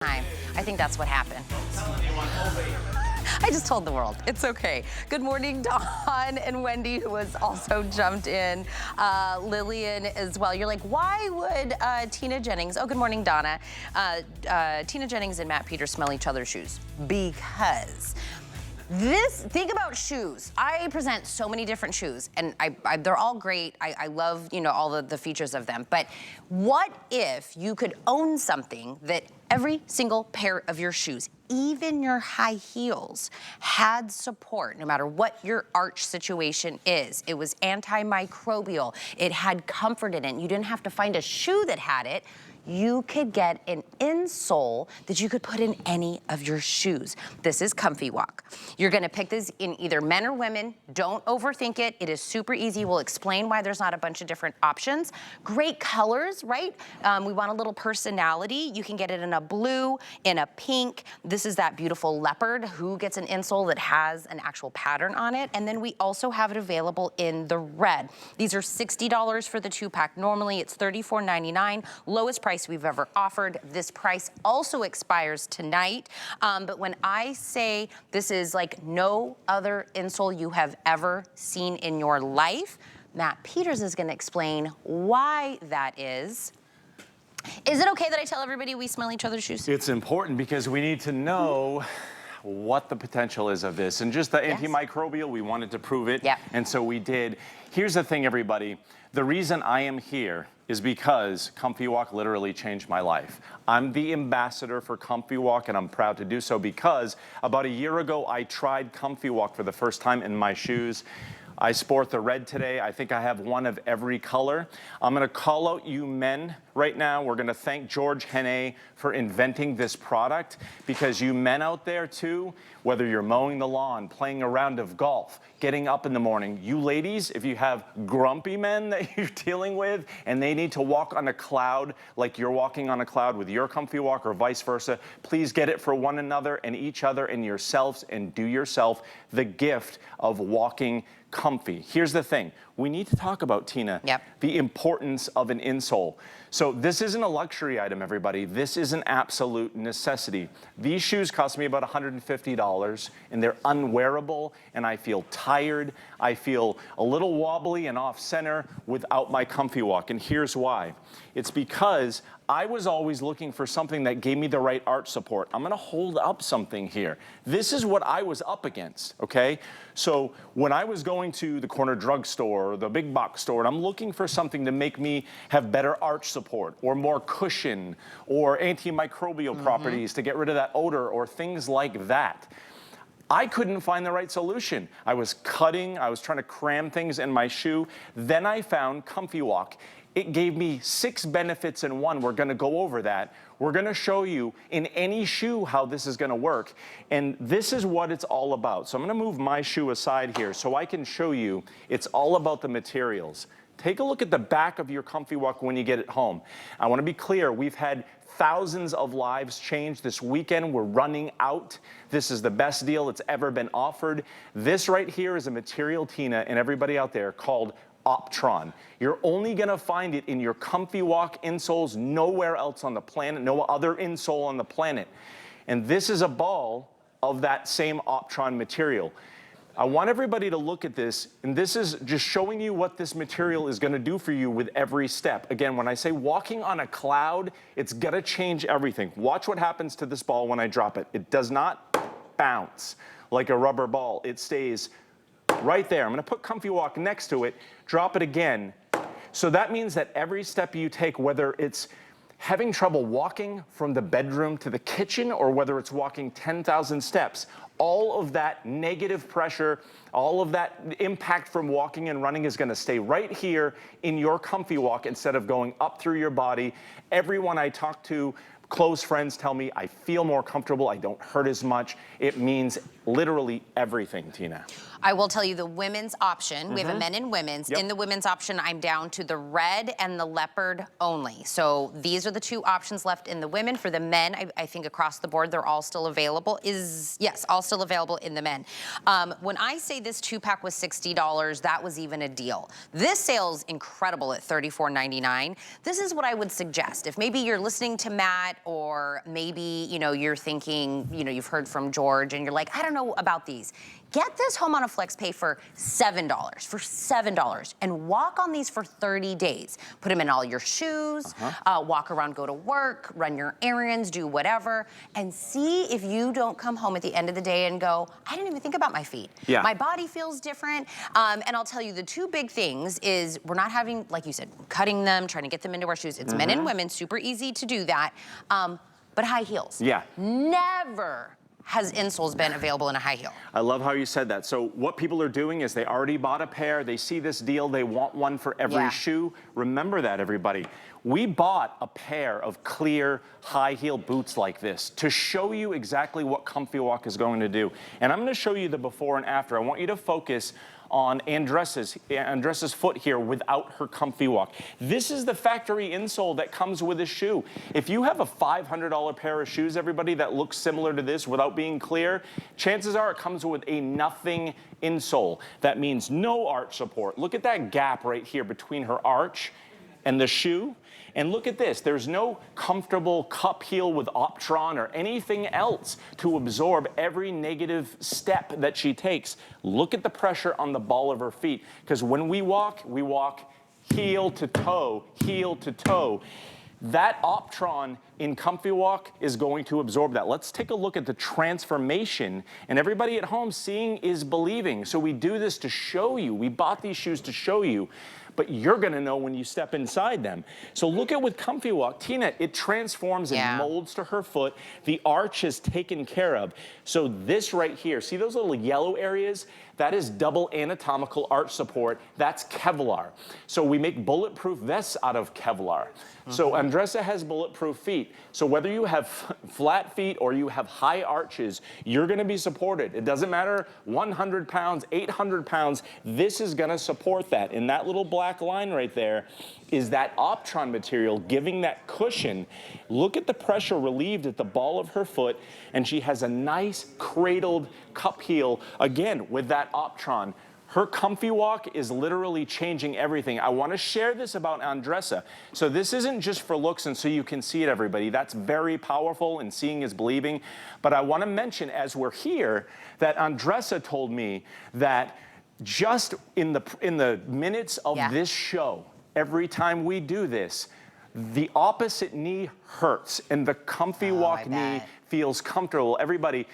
time. I think that's what happened. I just told the world. It's okay. Good morning, Dawn and Wendy, who has also jumped in. Lillian as well. You're like, why would Tina Jennings, oh, good morning, Donna. Tina Jennings and Matt Peters smell each other's shoes? Because think about shoes. I present so many different shoes, and they're all great. I love, all the features of them. But what if you could own something that every single pair of your shoes, even your high heels, had support no matter what your arch situation is? It was antimicrobial. It had comfort in it. You didn't have to find a shoe that had it. You could get an insole that you could put in any of your shoes. This is ComfyWalk. You're gonna pick this in either men or women. Don't overthink it. It is super easy. We'll explain why there's not a bunch of different options. Great colors, right? We want a little personality. You can get it in a blue, in a pink. This is that beautiful leopard. Who gets an insole that has an actual pattern on it? And then we also have it available in the red. These are $60 for the 2-pack. Normally it's $34.99. Lowest price we've ever offered. This price also expires tonight. But when I say this is like no other insole you have ever seen in your life, Matt Peters is gonna explain why that is. Is it okay that I tell everybody we smell each other's shoes? It's important because we need to know what the potential is of this. And just the antimicrobial, we wanted to prove it. Yep. And so we did. Here's the thing, everybody. The reason I am here is because ComfyWalk literally changed my life. I'm the ambassador for ComfyWalk, and I'm proud to do so because about a year ago, I tried ComfyWalk for the first time in my shoes. I sport the red today. I think I have one of every color. I'm gonna call out you men right now. We're gonna thank George Henne for inventing this product, because you men out there too, whether you're mowing the lawn, playing a round of golf, getting up in the morning, you ladies, if you have grumpy men that you're dealing with and they need to walk on a cloud like you're walking on a cloud with your ComfyWalk or vice versa, please get it for one another and each other and yourselves, and do yourself the gift of walking comfy. Here's the thing. We need to talk about, Tina, the importance of an insole. So this isn't a luxury item, everybody. This is an absolute necessity. These shoes cost me about $150, and they're unwearable, and I feel tired. I feel a little wobbly and off center without my ComfyWalk, and here's why. It's because I was always looking for something that gave me the right arch support. I'm gonna hold up something here. This is what I was up against, okay? So when I was going to the corner drugstore or the big box store, and I'm looking for something to make me have better arch support or more cushion or antimicrobial properties to get rid of that odor or things like that, I couldn't find the right solution. I was cutting, I was trying to cram things in my shoe. Then I found ComfyWalk. It gave me 6 benefits in one. We're gonna go over that. We're gonna show you in any shoe how this is gonna work. And this is what it's all about. So I'm gonna move my shoe aside here so I can show you it's all about the materials. Take a look at the back of your ComfyWalk when you get it home. I wanna be clear, we've had thousands of lives changed this weekend. We're running out. This is the best deal that's ever been offered. This right here is a material, Tina, and everybody out there, called Optron. You're only gonna find it in your ComfyWalk insoles, nowhere else on the planet, no other insole on the planet. And this is a ball of that same Optron material. I want everybody to look at this, and this is just showing you what this material is gonna do for you with every step. Again, when I say walking on a cloud, it's gonna change everything. Watch what happens to this ball when I drop it. It does not bounce like a rubber ball. It stays right there. I'm gonna put ComfyWalk next to it, drop it again. So that means that every step you take, whether it's having trouble walking from the bedroom to the kitchen or whether it's walking 10,000 steps, all of that negative pressure, all of that impact from walking and running is gonna stay right here in your ComfyWalk instead of going up through your body. Everyone I talk to, close friends, tell me I feel more comfortable, I don't hurt as much. It means literally everything, Tina. I will tell you the women's option. We have a men and women's. Yep. In the women's option, I'm down to the red and the leopard only. So these are the two options left in the women. For the men, I think across the board, they're all still available. Yes, all still available in the men. When I say this 2-pack was $60, that was even a deal. This sale's incredible at $34.99. This is what I would suggest. If maybe you're listening to Matt, or maybe, you know, you're thinking, you know, you've heard from George and you're like, I don't know about these. Get this home on a flex pay for $7, and walk on these for 30 days. Put them in all your shoes, walk around, go to work, run your errands, do whatever, and see if you don't come home at the end of the day and go, I didn't even think about my feet. Yeah. My body feels different. And I'll tell you the two big things is we're not having, like you said, cutting them, trying to get them into our shoes. It's men and women, super easy to do that. But high heels. Yeah. Never has insoles been available in a high heel. I love how you said that. So what people are doing is they already bought a pair, they see this deal, they want one for every shoe. Remember that, everybody. We bought a pair of clear high heel boots like this to show you exactly what ComfyWalk is going to do. And I'm gonna show you the before and after. I want you to focus on Andressa's foot here without her ComfyWalk. This is the factory insole that comes with a shoe. If you have a $500 pair of shoes, everybody, that looks similar to this without being clear, chances are it comes with a nothing insole. That means no arch support. Look at that gap right here between her arch and the shoe. And look at this, there's no comfortable cup heel with Optron or anything else to absorb every negative step that she takes. Look at the pressure on the ball of her feet, because when we walk heel to toe, heel to toe. That Optron in ComfyWalk is going to absorb that. Let's take a look at the transformation. And everybody at home, seeing is believing. So we do this to show you. We bought these shoes to show you, but you're gonna know when you step inside them. So look at with ComfyWalk, Tina, it transforms and molds to her foot. The arch is taken care of. So this right here, see those little yellow areas? That is double anatomical arch support. That's Kevlar. So we make bulletproof vests out of Kevlar. So Andressa has bulletproof feet. So whether you have flat feet or you have high arches, you're gonna be supported. It doesn't matter 100 pounds, 800 pounds, this is gonna support that. And that little black line right there is that Optron material giving that cushion. Look at the pressure relieved at the ball of her foot, and she has a nice cradled cup heel, again, with that Optron. Her ComfyWalk is literally changing everything. I want to share this about Andressa. So this isn't just for looks and so you can see it, everybody. That's very powerful, and seeing is believing. But I want to mention, as we're here, that Andressa told me that just in the minutes of this show, every time we do this, the opposite knee hurts and the ComfyWalk knee feels comfortable. Everybody,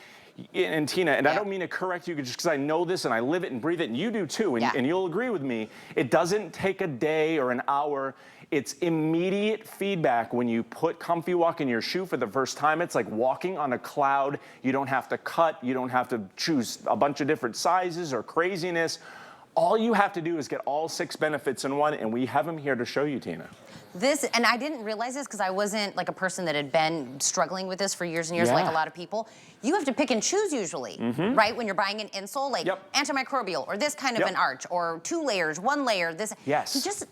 and Tina, and I don't mean to correct you just because I know this and I live it and breathe it, and you do too, and you'll agree with me, it doesn't take a day or an hour. It's immediate feedback when you put ComfyWalk in your shoe for the first time. It's like walking on a cloud. You don't have to cut, you don't have to choose a bunch of different sizes or craziness. All you have to do is get all 6 benefits in one, and we have them here to show you, Tina. This, and I didn't realize this because I wasn't like a person that had been struggling with this for years and years, like a lot of people. You have to pick and choose usually, right? When you're buying an insole, like antimicrobial, or this kind of an arch, or 2 layers, 1 layer, this.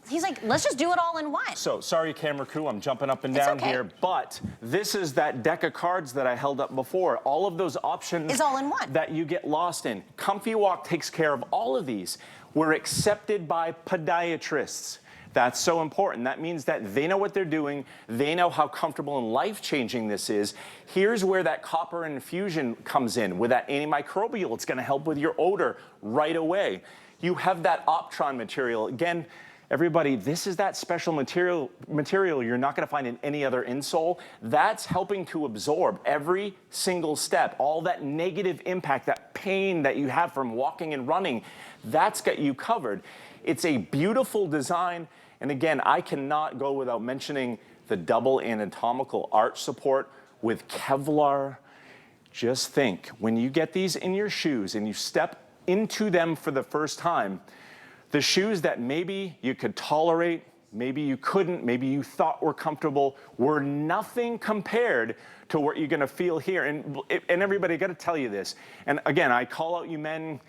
He's like, let's just do it all in one. So, sorry camera crew, I'm jumping up and down here, but this is that deck of cards that I held up before. All of those options is all in one that you get lost in. ComfyWalk takes care of all of these. We're accepted by podiatrists. That's so important. That means that they know what they're doing. They know how comfortable and life-changing this is. Here's where that copper infusion comes in. With that antimicrobial, it's gonna help with your odor right away. You have that Optron material. Again, everybody, this is that special material you're not gonna find in any other insole. That's helping to absorb every single step, all that negative impact, that pain that you have from walking and running, that's got you covered. It's a beautiful design. And again, I cannot go without mentioning the double anatomical arch support with Kevlar. Just think, when you get these in your shoes and you step into them for the first time, the shoes that maybe you could tolerate maybe you couldn't, maybe you thought were comfortable, were nothing compared to what you're gonna feel here. And everybody, I gotta tell you this. And again, I call out you men.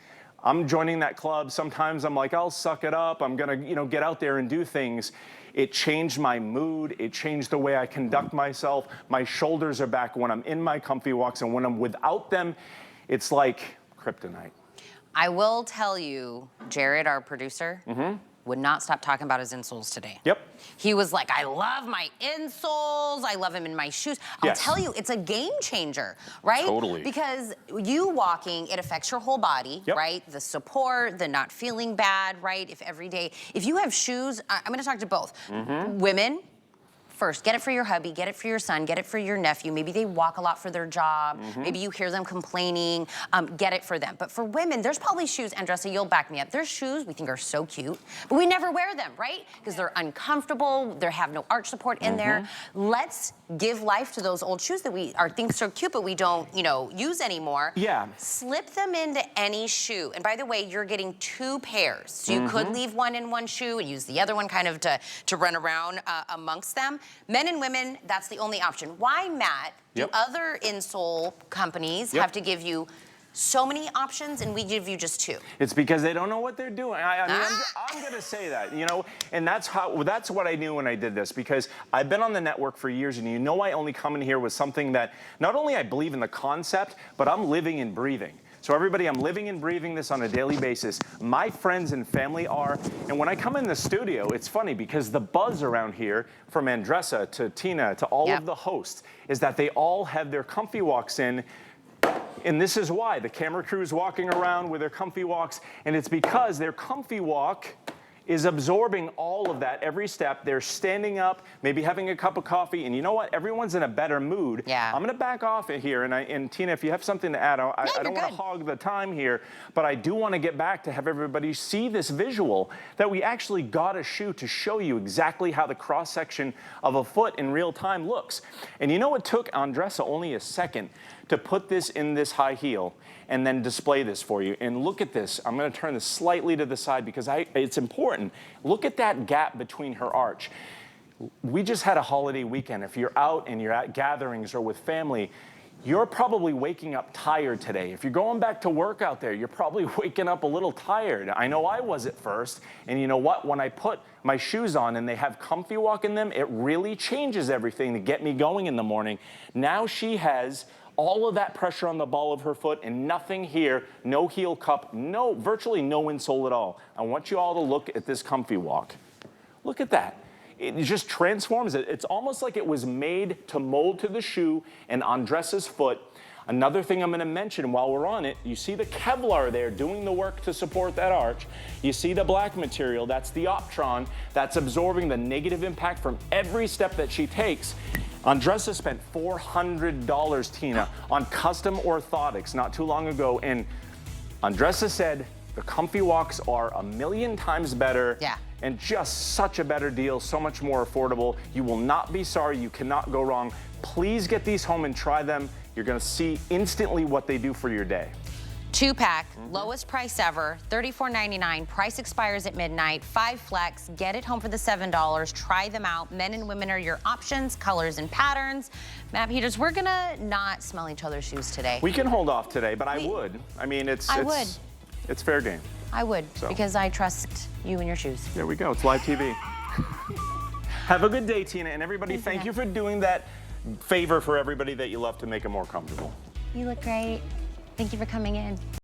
I'm joining that club. Sometimes I'm like, I'll suck it up. I'm gonna, get out there and do things. It changed my mood. It changed the way I conduct myself. My shoulders are back when I'm in my ComfyWalks, and when I'm without them, it's like kryptonite. I will tell you, Jared, our producer, would not stop talking about his insoles today. Yep. He was like, I love my insoles. I love them in my shoes. I'll tell you, it's a game changer, right? Totally. Because you walking, it affects your whole body, right? The support, the not feeling bad, right? If you have shoes, I'm gonna talk to both. Women, first, get it for your hubby, get it for your son, get it for your nephew. Maybe they walk a lot for their job. Maybe you hear them complaining. Get it for them. But for women, there's probably shoes, Andressa, you'll back me up. There's shoes we think are so cute, but we never wear them, right? Because they're uncomfortable, they have no arch support in there. Let's give life to those old shoes that we think so cute, but we don't, use anymore. Yeah. Slip them into any shoe. And by the way, you're getting 2 pairs. So you could leave one in one shoe and use the other one kind of to run around amongst them. Men and women, that's the only option. Why, Matt, do other insole companies have to give you so many options and we give you just 2? It's because they don't know what they're doing. I mean, I'm gonna say that, and that's what I knew when I did this, because I've been on the network for years, and I only come in here with something that not only I believe in the concept, but I'm living and breathing. So everybody, I'm living and breathing this on a daily basis. My friends and family are, and when I come in the studio, it's funny because the buzz around here, from Andressa to Tina to all of the hosts, is that they all have their ComfyWalks in. And this is why the camera crew's walking around with their ComfyWalks, and it's because their ComfyWalk is absorbing all of that every step. They're standing up, maybe having a cup of coffee, and you know what? Everyone's in a better mood. Yeah. I'm gonna back off it here, and Tina, if you have something to add, I don't wanna hog the time here, but I do wanna get back to have everybody see this visual, that we actually got a shoe to show you exactly how the cross-section of a foot in real time looks. And it took Andressa only a second to put this in this high heel and then display this for you. And look at this. I'm gonna turn this slightly to the side because it's important. Look at that gap between her arch. We just had a holiday weekend. If you're out and you're at gatherings or with family, you're probably waking up tired today. If you're going back to work out there, you're probably waking up a little tired. I know I was at first, and you know what? When I put my shoes on and they have ComfyWalk in them, it really changes everything to get me going in the morning. Now she has all of that pressure on the ball of her foot and nothing here, no heel cup, virtually no insole at all. I want you all to look at this ComfyWalk. Look at that. It just transforms it. It's almost like it was made to mold to the shoe and Andressa's foot. Another thing I'm gonna mention while we're on it, you see the Kevlar there doing the work to support that arch. You see the black material, that's the Optron, that's absorbing the negative impact from every step that she takes. Andressa spent $400, Tina, on custom orthotics not too long ago, and Andressa said the ComfyWalks are 1,000,000 times better. Yeah. And just such a better deal, so much more affordable. You will not be sorry, you cannot go wrong. Please get these home and try them. You're gonna see instantly what they do for your day. 2-pack, lowest price ever, $34.99. Price expires at midnight. 5 flex. Get it home for the $7. Try them out. Men and women are your options, colors and patterns. Matt Peters, we're gonna not smell each other's shoes today. We can hold off today, but I would. I mean, it's fair game. I would, because I trust you and your shoes. There we go. It's live TV. Have a good day, Tina, and everybody. Thank you for doing that favor for everybody that you love to make them more comfortable. You look great. Thank you for coming in.